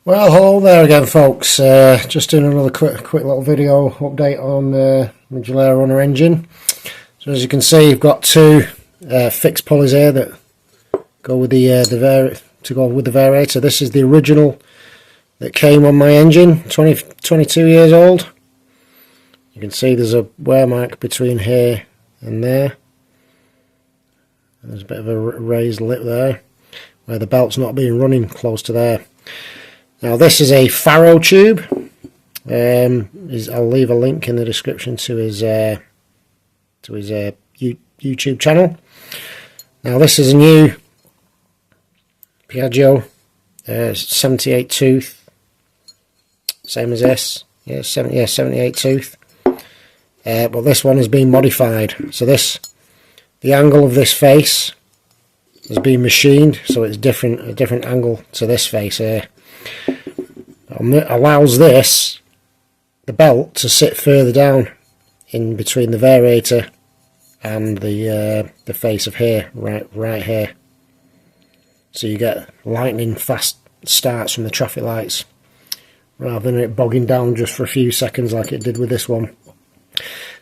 Well, hello there again, folks. Just doing another quick little video update on the Gilera runner engine. So as you can see, you've got two fixed pulleys here that go with the variator. This is the original that came on my engine, 22 years old. You can see there's a wear mark between here and there. There's a bit of a raised lip there, where the belt's not being running close to there. Now this is a Farotube. I'll leave a link in the description to his YouTube channel. Now this is a new Piaggio 78 tooth, same as this. Yeah, 78 tooth. But this one has been modified. So the angle of this face has been machined, so it's a different angle to this face here. Allows the belt to sit further down in between the variator and the face of here, right here. So you get lightning fast starts from the traffic lights, rather than it bogging down just for a few seconds like it did with this one.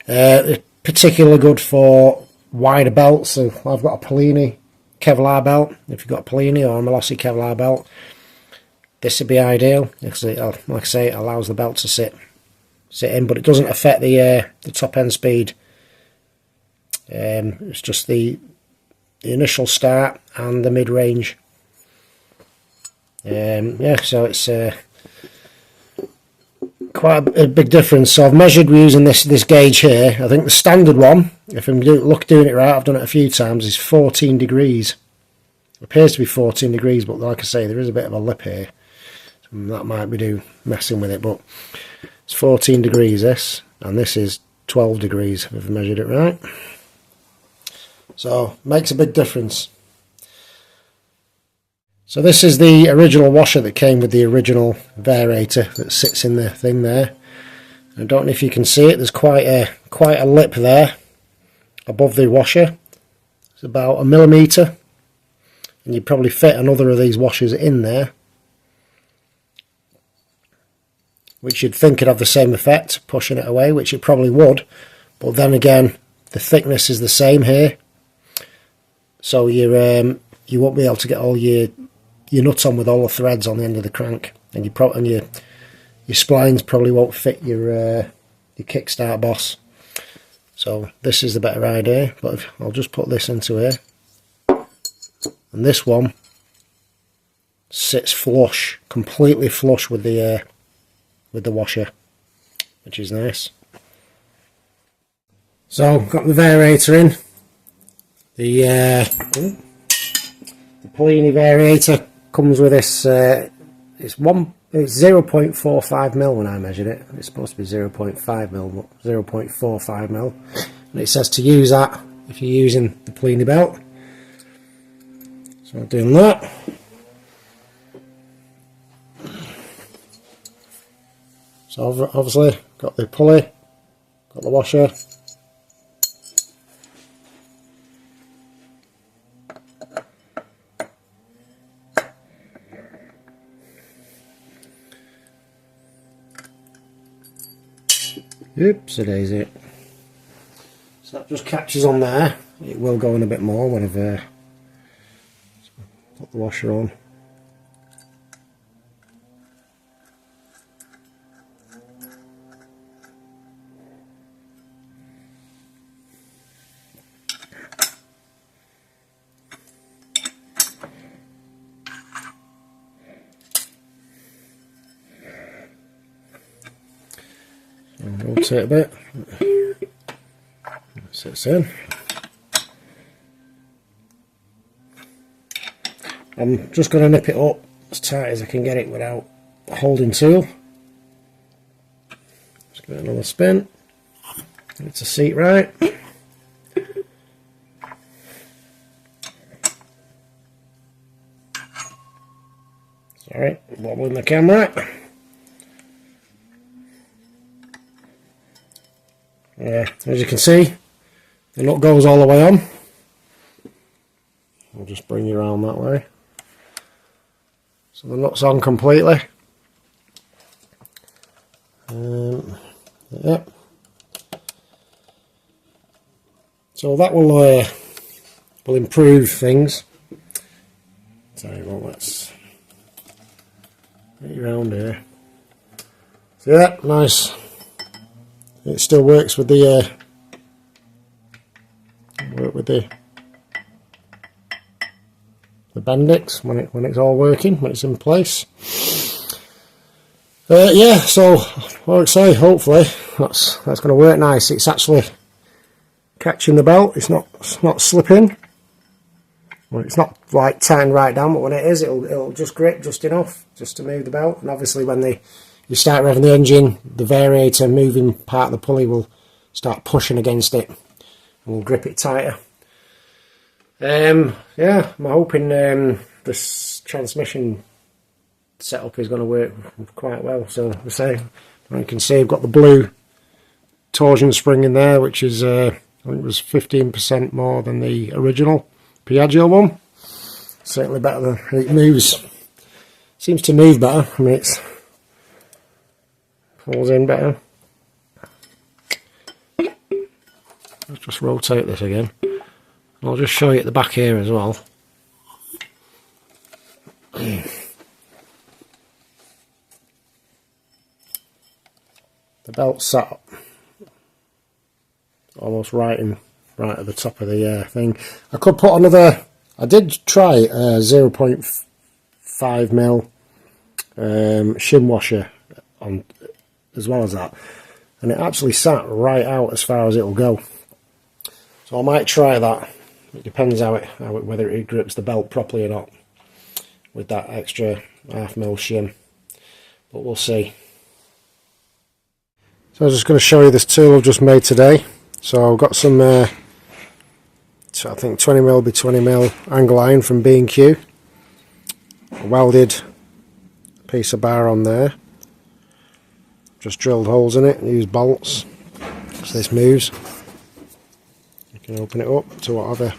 It's particularly good for wider belts. So I've got a pulley Kevlar belt. If you've got a pulley or a Malossi Kevlar belt, this would be ideal, because like I say, it allows the belt to sit in, but it doesn't affect the top end speed. It's just the initial start and the mid range. Yeah, so it's quite a big difference. So I've measured using this gauge here. I think the standard one, if I'm doing it right, I've done it a few times, is 14 degrees. It appears to be 14 degrees, but like I say, there is a bit of a lip here. That might be messing with it, but it's 14 degrees this, and this is 12 degrees if I've measured it right. So makes a big difference. So this is the original washer that came with the original variator that sits in the thing there. I don't know if you can see it. There's quite a lip there above the washer. It's about 1 millimetre, and you'd probably fit another of these washers in there, which you'd think would have the same effect, pushing it away, which it probably would, but then again, the thickness is the same here, so you won't be able to get all your nuts on with all the threads on the end of the crank, and your splines probably won't fit your kickstart boss. So this is the better idea, but I'll just put this into here, and this one sits flush, completely flush with the washer, which is nice. So got the variator in. The pulley variator comes with this. It's 0.45 mil when I measured it. It's supposed to be 0.5 mil, but 0.45 mil. And it says to use that if you're using the pulley belt. So I'm doing that. So obviously got the pulley, got the washer, oopsie daisy. So that just catches on there. It will go in a bit more when I've put the washer on. Rotate a bit. Sits in. I'm just going to nip it up as tight as I can get it without a holding tool. Just give it another spin. Get it to seat right. Sorry, wobbling the camera. As you can see, the nut goes all the way on. I'll just bring you around that way. So the nut's on completely. Yeah. So that will improve things. Sorry, well, let's get you around here. So yeah, nice. It still works with the Bendix when it's all working, when it's in place. Yeah, so like I say, hopefully that's going to work nice. It's actually catching the belt. It's not slipping. Well, it's not like tying right down, but when it is, it'll just grip just enough just to move the belt. And obviously, when you start revving the engine, the variator moving part of the pulley will start pushing against it and will grip it tighter. Yeah, I'm hoping this transmission setup is going to work quite well. So I say, you can see I've got the blue torsion spring in there, which is I think it was 15% more than the original Piaggio one. Certainly better than it moves. Seems to move better. I mean, it falls in better. Let's just rotate this again. I'll just show you at the back here as well. The belt sat almost right at the top of the thing. I could put another. I did try 0.5mm shim washer on as well as that, and it actually sat right out as far as it'll go. So I might try that. It depends whether it grips the belt properly or not with that extra 0.5mm shim, but we'll see. So I'm just going to show you this tool I've just made today. So I've got some, so I think 20mm by 20mm angle iron from B&Q. I welded a piece of bar on there. Just drilled holes in it and used bolts. So this moves. You can open it up to whatever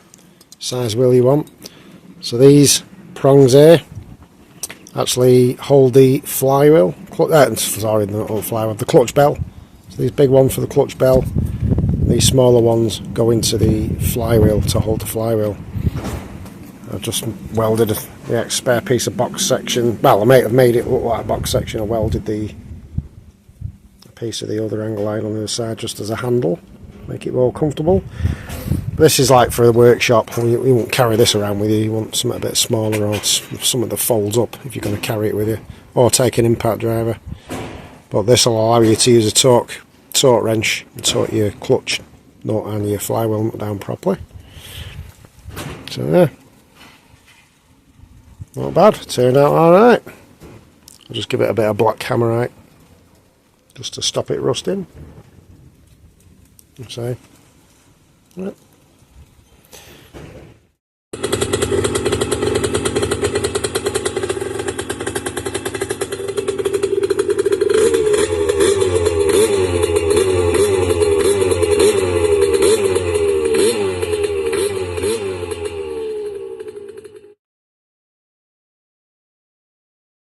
size wheel you want. So these prongs here actually hold the flywheel. Sorry, not flywheel, the clutch bell. So these big ones for the clutch bell. These smaller ones go into the flywheel to hold the flywheel. I've just welded the spare piece of box section. Well, I may have made it look like a box section. I welded a piece of the other angle iron on the other side just as a handle, make it more comfortable. This is like for the workshop. You won't carry this around with you. You want something a bit smaller or something that folds up if you're going to carry it with you, or take an impact driver. But this will allow you to use a torque wrench and torque your clutch nut and your flywheel nut down properly. So yeah, not bad. Turned out alright. I'll just give it a bit of black hammerite just to stop it rusting. So, right.